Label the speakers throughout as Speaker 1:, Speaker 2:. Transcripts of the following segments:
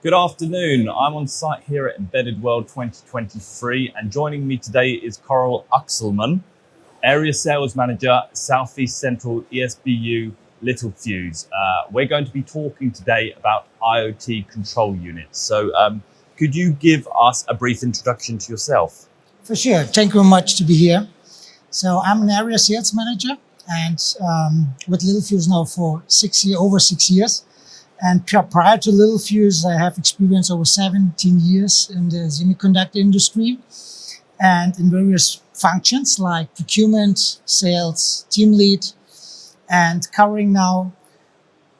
Speaker 1: Good afternoon. I'm on site here at Embedded World 2023, and joining me today is Koral Aksalman, Area Sales Manager, Southeast Central ESBU, Littelfuse. We're going to be talking today about IoT control units. So could you give us a brief introduction to yourself?
Speaker 2: For sure. Thank you very much to be here. So I'm an area sales manager and with Littelfuse now for over 6 years. And prior to Littelfuse, I have experience over 17 years in the semiconductor industry and in various functions like procurement, sales, team lead, and covering now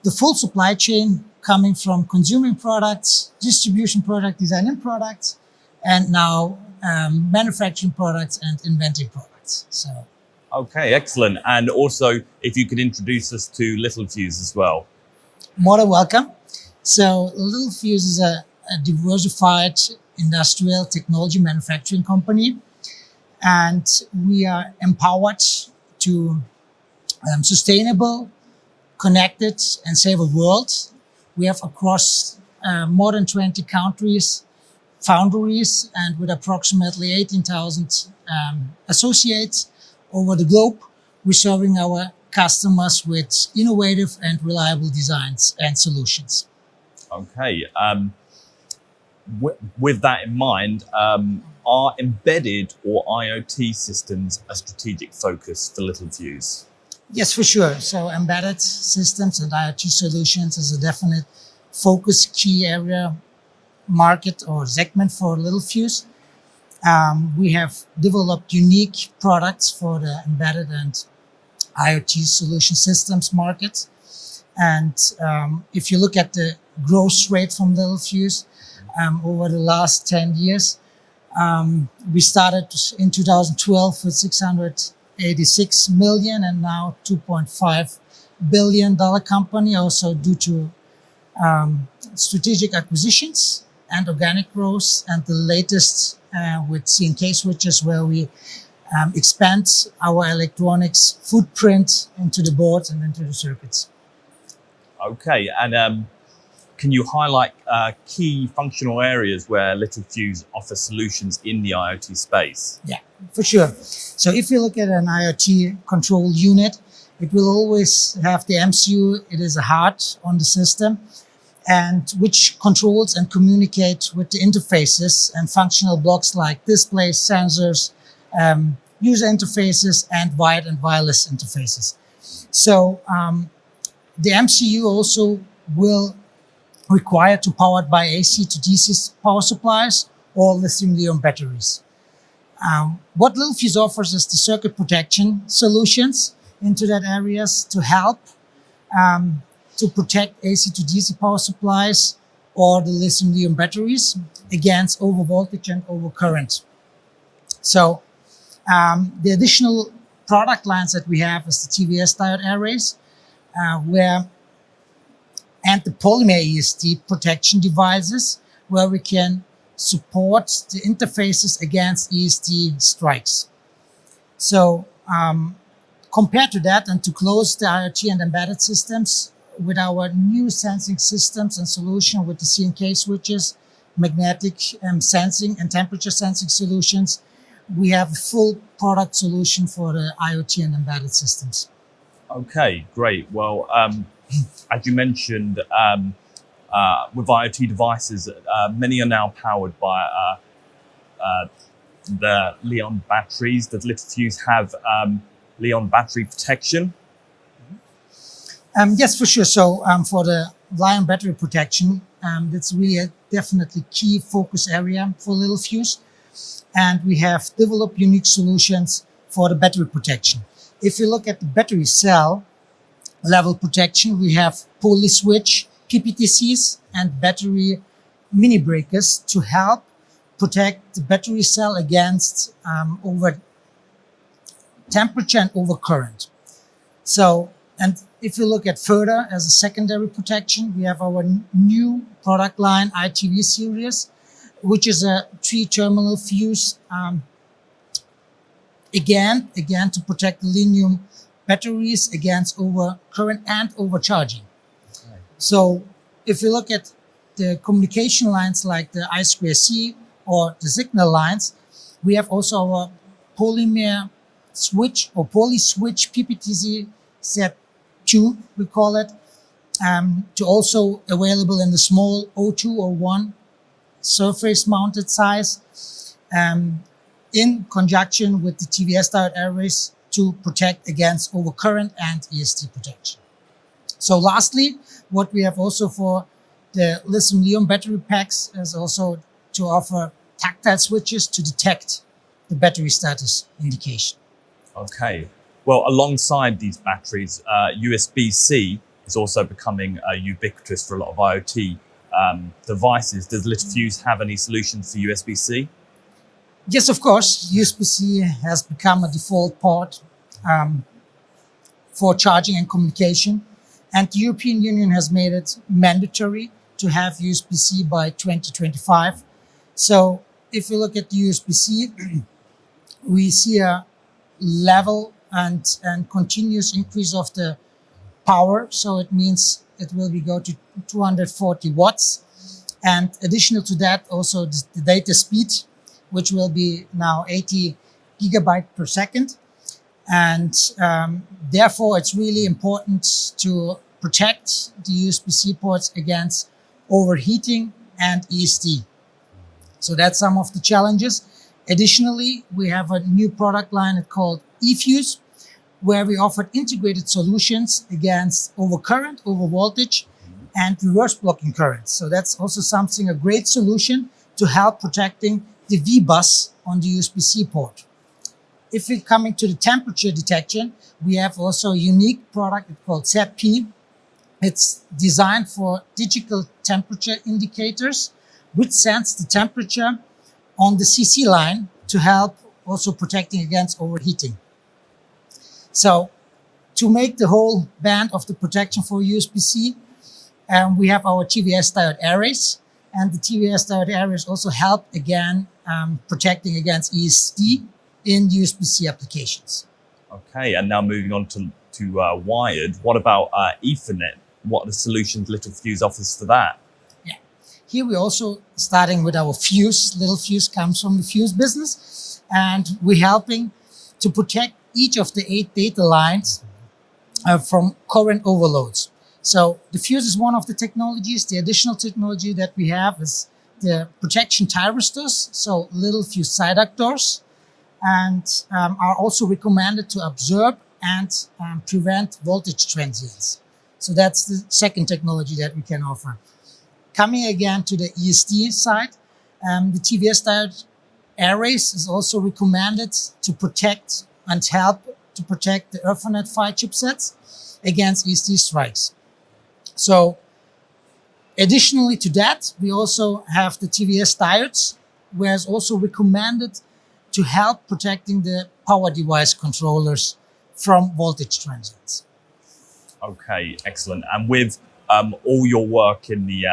Speaker 2: the full supply chain coming from consuming products, distribution product, design and products, and now manufacturing products and inventing products. So,
Speaker 1: okay, excellent. And also, if you could introduce us to Littelfuse as well.
Speaker 2: More than welcome. So Littelfuse is a diversified industrial technology manufacturing company, and we are empowered to sustainable, connected, and safer world. We have across more than 20 countries, foundries, and with approximately 18,000 associates over the globe, we're serving our customers with innovative and reliable designs and solutions.
Speaker 1: Okay. With that in mind, are embedded or IoT systems a strategic focus for Littelfuse?
Speaker 2: Yes, for sure. So embedded systems and IoT solutions is a definite focus key area market or segment for Littelfuse. We have developed unique products for the embedded and IoT solution systems market. And if you look at the growth rate from Littelfuse over the last 10 years, we started in 2012 with 686 million and now $2.5 billion company, also due to strategic acquisitions and organic growth, and the latest with C&K switches, where we expand our electronics footprint into the boards and into the circuits.
Speaker 1: Okay, and can you highlight key functional areas where Littelfuse offers solutions in the IoT space?
Speaker 2: Yeah, for sure. So if you look at an IoT control unit, it will always have the MCU. It is a heart on the system, and which controls and communicate with the interfaces and functional blocks like displays, sensors, user interfaces, and wired and wireless interfaces. So the MCU also will require to powered by AC to DC power supplies or lithium-ion batteries. What Littelfuse offers is the circuit protection solutions into that areas to help to protect AC to DC power supplies or the lithium-ion batteries against overvoltage and overcurrent. So the additional product lines that we have is the TVS diode arrays, and the polymer ESD protection devices, where we can support the interfaces against ESD strikes. So compared to that, and to close the IoT and embedded systems with our new sensing systems and solution with the C&K switches, magnetic sensing and temperature sensing solutions, we have a full product solution for the IoT and embedded systems.
Speaker 1: Okay, great. Well, as you mentioned, with IoT devices, many are now powered by the Li-ion batteries. Does Littelfuse have Li-ion battery protection?
Speaker 2: Yes, for sure. So for the Li-ion battery protection, that's really a definitely key focus area for Littelfuse. And we have developed unique solutions for the battery protection. If you look at the battery cell level protection, we have pulley switch, PPTCs, and battery mini breakers to help protect the battery cell against over temperature and over current. So, and if you look at further as a secondary protection, we have our new product line ITV series, which is a 3-terminal fuse, again to protect the lithium batteries against overcurrent and overcharging. Okay. So if you look at the communication lines like the I2C or the signal lines, we have also our polymer switch or poly switch PPTZ Z2, we call it, to also available in the small O2 or 1 surface mounted size, in conjunction with the TVS diode arrays to protect against overcurrent and ESD protection. So lastly, what we have also for the lithium-ion battery packs is also to offer tactile switches to detect the battery status indication.
Speaker 1: Okay. Well, alongside these batteries, USB-C is also becoming ubiquitous for a lot of IoT devices. Does Littelfuse have any solutions for USB-C?
Speaker 2: Yes, of course. USB-C has become a default port for charging and communication. And the European Union has made it mandatory to have USB-C by 2025. So if you look at the USB-C, we see a level and continuous increase of the power. So it means it will go to 240 watts. And additional to that, also the data speed, which will be now 80 gigabyte per second. And therefore, it's really important to protect the USB-C ports against overheating and ESD. So that's some of the challenges. Additionally, we have a new product line called eFuse, where we offered integrated solutions against overcurrent, overvoltage, and reverse blocking currents. So that's also something, a great solution to help protecting the V-bus on the USB-C port. If we're coming to the temperature detection, we have also a unique product called ZP. It's designed for digital temperature indicators, which sense the temperature on the CC line to help also protecting against overheating. So to make the whole band of the protection for USB-C, we have our TVS diode arrays, and the TVS diode arrays also help again protecting against ESD in USB-C applications.
Speaker 1: Okay, and now moving on to wired. What about Ethernet? What are the solutions Littelfuse offers for that?
Speaker 2: Yeah, here we're also starting with our fuse. Littelfuse comes from the fuse business, and we're helping to protect each of the 8 data lines from current overloads. So the fuse is one of the technologies. The additional technology that we have is the protection thyristors, so Littelfuse side actors, and are also recommended to observe and prevent voltage transients. So that's the second technology that we can offer. Coming again to the ESD side, the TVS diode arrays is also recommended to protect and help to protect the Ethernet PHY chipsets against ESD strikes. So additionally to that, we also have the TVS diodes, where it's also recommended to help protecting the power device controllers from voltage transients.
Speaker 1: Okay, excellent. And with all your work in the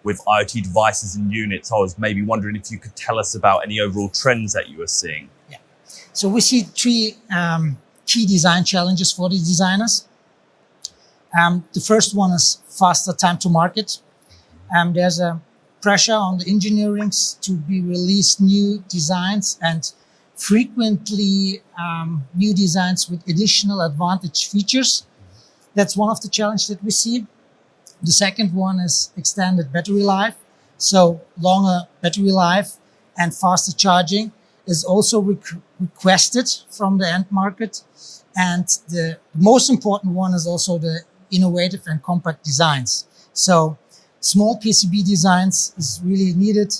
Speaker 1: with IoT devices and units, I was maybe wondering if you could tell us about any overall trends that you are seeing.
Speaker 2: Yeah. So we see 3 key design challenges for the designers. The first one is faster time to market. There's a pressure on the engineering to be released new designs, and frequently new designs with additional advantage features. That's one of the challenges that we see. The second one is extended battery life. So longer battery life and faster charging is also requested from the end market. And the most important one is also the innovative and compact designs. So small PCB designs is really needed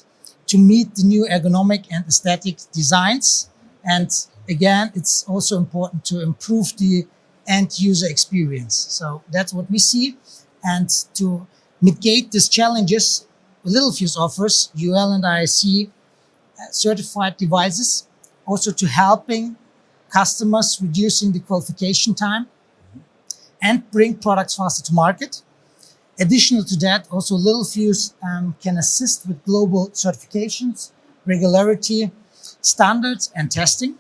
Speaker 2: to meet the new ergonomic and aesthetic designs. And again, it's also important to improve the end user experience. So that's what we see. And to mitigate these challenges, Littelfuse offers UL and ISC certified devices, also to helping customers reducing the qualification time and bring products faster to market. Additional to that, also Littelfuse can assist with global certifications, regularity, standards, and testing.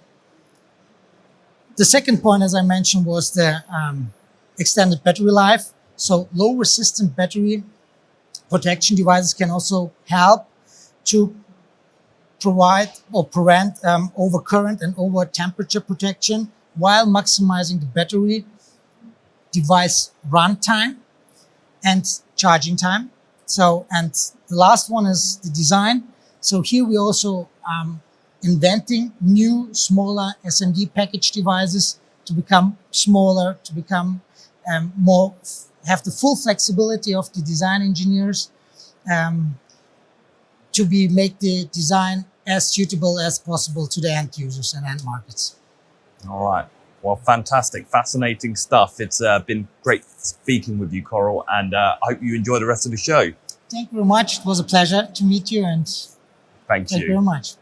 Speaker 2: The second point, as I mentioned, was the extended battery life. So low resistant battery protection devices can also help to provide or prevent overcurrent and over temperature protection while maximizing the battery device runtime and charging time. So, and the last one is the design. So here we also inventing new, smaller SMD package devices to become smaller, to become more, have the full flexibility of the design engineers to make the design as suitable as possible to the end users and end markets.
Speaker 1: All right. Well, fantastic, fascinating stuff. It's been great speaking with you, Koral, and I hope you enjoy the rest of the show.
Speaker 2: Thank you very much. It was a pleasure to meet you, and
Speaker 1: Thank
Speaker 2: thank you
Speaker 1: you.
Speaker 2: very much.